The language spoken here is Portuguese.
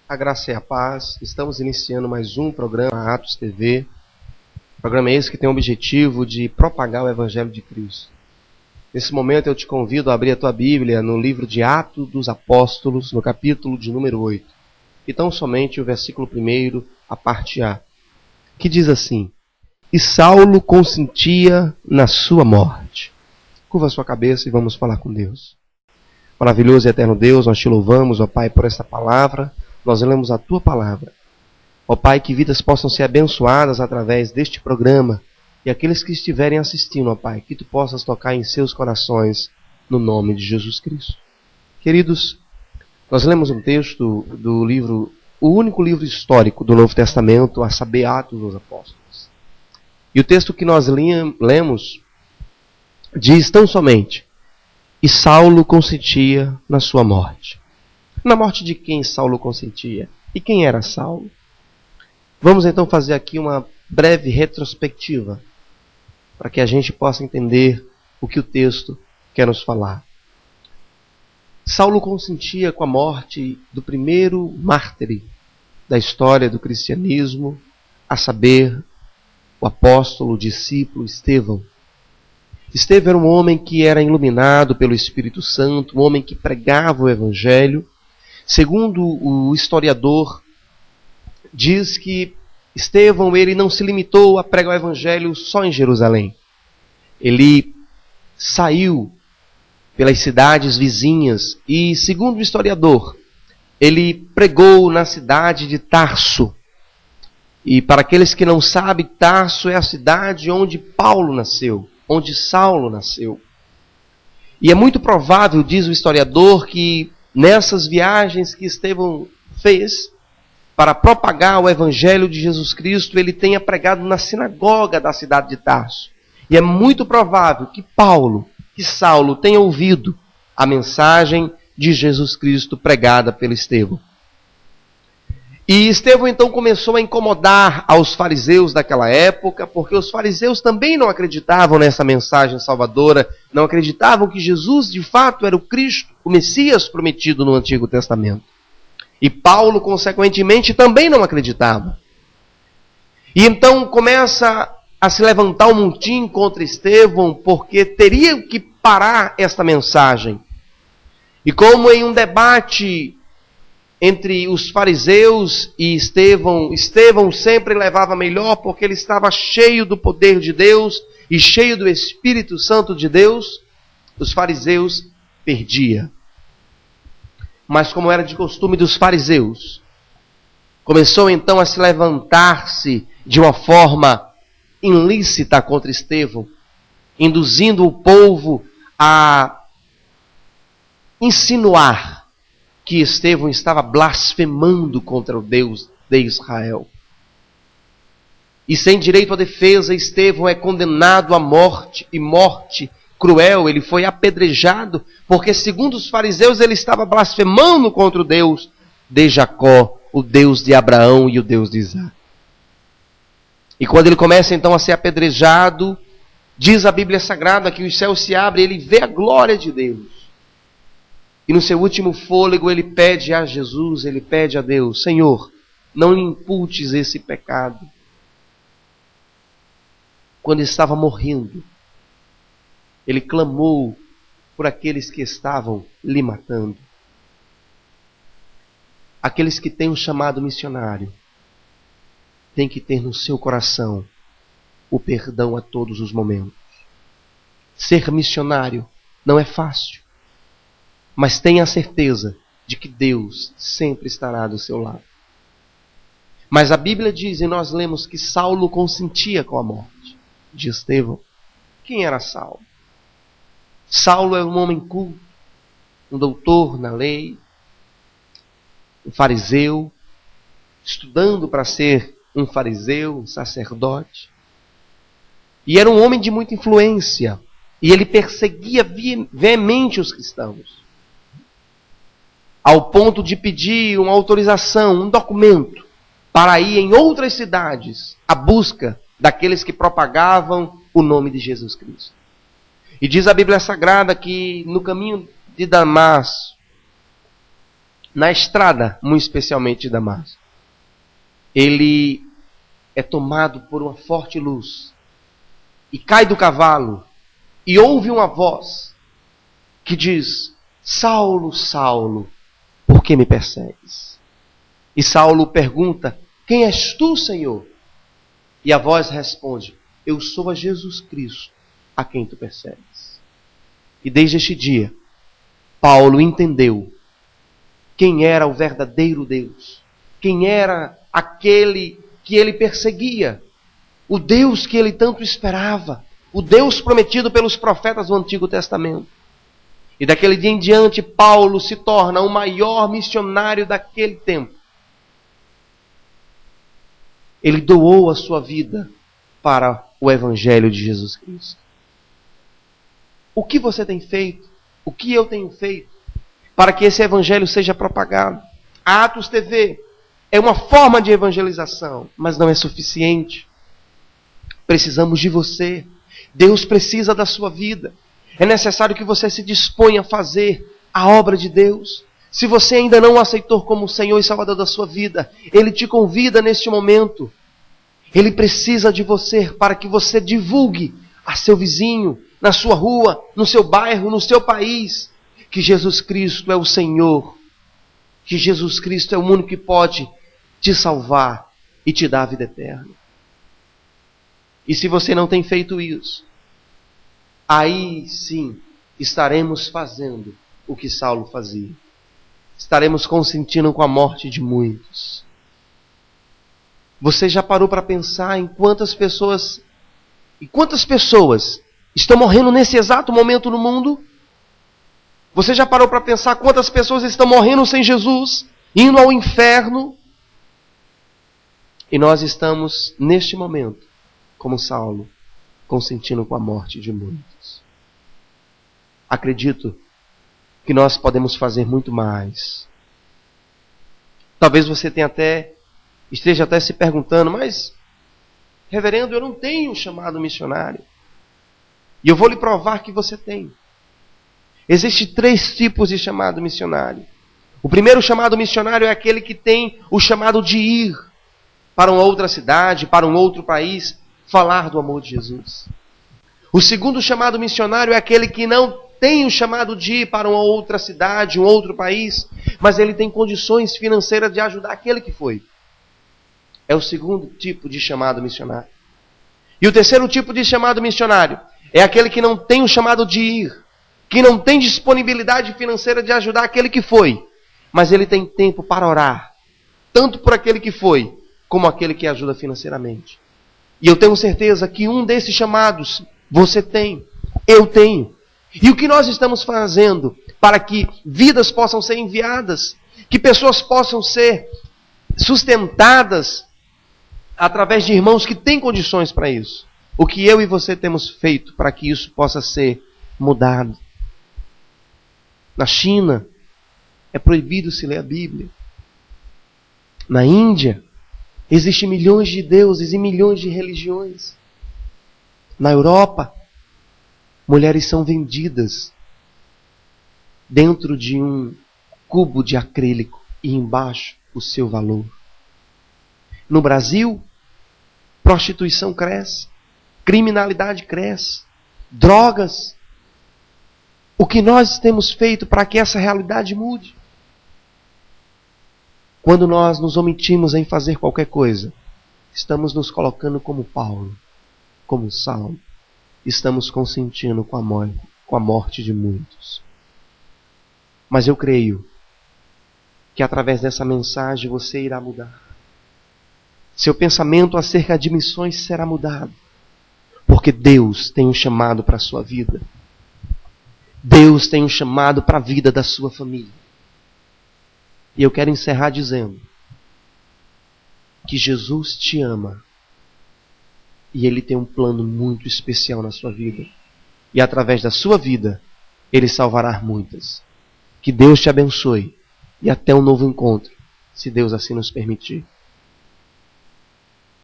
A graça e a paz. Estamos iniciando mais um programa Atos TV. Programa esse que tem o objetivo de propagar o Evangelho de Cristo. Nesse momento eu te convido a abrir a tua Bíblia no livro de Atos dos Apóstolos, no capítulo de número 8. E tão somente o versículo 1, a parte A, que diz assim: E Saulo consentia na sua morte. Curva a sua cabeça e vamos falar com Deus. Maravilhoso e eterno Deus, nós te louvamos, ó Pai, por esta palavra. Nós lemos a Tua palavra. Ó Pai, que vidas possam ser abençoadas através deste programa. E aqueles que estiverem assistindo, ó Pai, que Tu possas tocar em seus corações, no nome de Jesus Cristo. Queridos, nós lemos um texto do livro, o único livro histórico do Novo Testamento, a saber, Atos dos Apóstolos. E o texto que nós lemos diz tão somente: E Saulo consentia na sua morte. Na morte de quem Saulo consentia? E quem era Saulo? Vamos então fazer aqui uma breve retrospectiva, para que a gente possa entender o que o texto quer nos falar. Saulo consentia com a morte do primeiro mártir da história do cristianismo, a saber, o apóstolo, o discípulo Estevão. Estevão era um homem que era iluminado pelo Espírito Santo, um homem que pregava o Evangelho. Segundo o historiador, diz que Estevão ele não se limitou a pregar o Evangelho só em Jerusalém. Ele saiu pelas cidades vizinhas e, segundo o historiador, ele pregou na cidade de Tarso. E para aqueles que não sabem, Tarso é a cidade onde Paulo nasceu, onde Saulo nasceu. E é muito provável, diz o historiador, que nessas viagens que Estevão fez para propagar o Evangelho de Jesus Cristo, ele tenha pregado na sinagoga da cidade de Tarso. E é muito provável que Saulo tenha ouvido a mensagem de Jesus Cristo pregada pelo Estevão. E Estevão então começou a incomodar aos fariseus daquela época, porque os fariseus também não acreditavam nessa mensagem salvadora, não acreditavam que Jesus de fato era o Cristo, o Messias prometido no Antigo Testamento. E Paulo, consequentemente, também não acreditava. E então começa a se levantar um montim contra Estevão, porque teria que parar esta mensagem. E como em um debate entre os fariseus e Estevão sempre levava melhor porque ele estava cheio do poder de Deus e cheio do Espírito Santo de Deus, os fariseus perdiam. Mas como era de costume dos fariseus, começou então a se levantar-se de uma forma ilícita contra Estevão, induzindo o povo a insinuar que Estevão estava blasfemando contra o Deus de Israel. E sem direito à defesa, Estevão é condenado à morte, e morte cruel. Ele foi apedrejado, porque segundo os fariseus ele estava blasfemando contra o Deus de Jacó, o Deus de Abraão e o Deus de Isaac. E quando ele começa então a ser apedrejado, diz a Bíblia Sagrada que os céus se abrem e ele vê a glória de Deus. E no seu último fôlego ele pede a Jesus, ele pede a Deus: Senhor, não lhe imputes esse pecado. Quando estava morrendo, ele clamou por aqueles que estavam lhe matando. Aqueles que têm um chamado missionário têm que ter no seu coração o perdão a todos os momentos. Ser missionário não é fácil. Mas tenha a certeza de que Deus sempre estará do seu lado. Mas a Bíblia diz, e nós lemos, que Saulo consentia com a morte de Estevão. Quem era Saulo? Saulo é um homem culto, um doutor na lei, um fariseu, estudando para ser um fariseu, um sacerdote. E era um homem de muita influência. E ele perseguia veemente os cristãos, ao ponto de pedir uma autorização, um documento, para ir em outras cidades à busca daqueles que propagavam o nome de Jesus Cristo. E diz a Bíblia Sagrada que no caminho de Damasco, na estrada, muito especialmente de Damasco, ele é tomado por uma forte luz e cai do cavalo e ouve uma voz que diz: Saulo, Saulo, por que me persegues? E Saulo pergunta: quem és tu, Senhor? E a voz responde: eu sou a Jesus Cristo, a quem tu persegues. E desde este dia, Paulo entendeu quem era o verdadeiro Deus, quem era aquele que ele perseguia, o Deus que ele tanto esperava, o Deus prometido pelos profetas do Antigo Testamento. E daquele dia em diante, Paulo se torna o maior missionário daquele tempo. Ele doou a sua vida para o Evangelho de Jesus Cristo. O que você tem feito? O que eu tenho feito para que esse Evangelho seja propagado? A Atos TV é uma forma de evangelização, mas não é suficiente. Precisamos de você. Deus precisa da sua vida. É necessário que você se disponha a fazer a obra de Deus. Se você ainda não o aceitou como Senhor e Salvador da sua vida, Ele te convida neste momento. Ele precisa de você para que você divulgue a seu vizinho, na sua rua, no seu bairro, no seu país, que Jesus Cristo é o Senhor, que Jesus Cristo é o único que pode te salvar e te dar a vida eterna. E se você não tem feito isso, aí sim estaremos fazendo o que Saulo fazia. Estaremos consentindo com a morte de muitos. Você já parou para pensar em quantas pessoas estão morrendo nesse exato momento no mundo? Você já parou para pensar quantas pessoas estão morrendo sem Jesus, indo ao inferno? E nós estamos, neste momento, como Saulo, consentindo com a morte de muitos. Acredito que nós podemos fazer muito mais. Talvez você esteja até se perguntando: mas, reverendo, eu não tenho chamado missionário. E eu vou lhe provar que você tem. Existem 3 tipos de chamado missionário. O primeiro chamado missionário é aquele que tem o chamado de ir para uma outra cidade, para um outro país, falar do amor de Jesus. O segundo chamado missionário é aquele que não tem o chamado de ir para uma outra cidade, um outro país, mas ele tem condições financeiras de ajudar aquele que foi. É o segundo tipo de chamado missionário. E o terceiro tipo de chamado missionário é aquele que não tem o chamado de ir, que não tem disponibilidade financeira de ajudar aquele que foi, mas ele tem tempo para orar, tanto por aquele que foi, como aquele que ajuda financeiramente. E eu tenho certeza que um desses chamados você tem, eu tenho. E o que nós estamos fazendo para que vidas possam ser enviadas, que pessoas possam ser sustentadas através de irmãos que têm condições para isso? O que eu e você temos feito para que isso possa ser mudado? Na China, é proibido se ler a Bíblia. Na Índia, existem milhões de deuses e milhões de religiões. Na Europa, mulheres são vendidas dentro de um cubo de acrílico e embaixo o seu valor. No Brasil, prostituição cresce, criminalidade cresce, drogas. O que nós temos feito para que essa realidade mude? Quando nós nos omitimos em fazer qualquer coisa, estamos nos colocando como Paulo, como Saulo. Estamos consentindo com a morte de muitos. Mas eu creio que através dessa mensagem você irá mudar. Seu pensamento acerca de missões será mudado. Porque Deus tem um chamado para a sua vida. Deus tem um chamado para a vida da sua família. E eu quero encerrar dizendo que Jesus te ama. E Ele tem um plano muito especial na sua vida. E através da sua vida, Ele salvará muitas. Que Deus te abençoe. E até um novo encontro, se Deus assim nos permitir.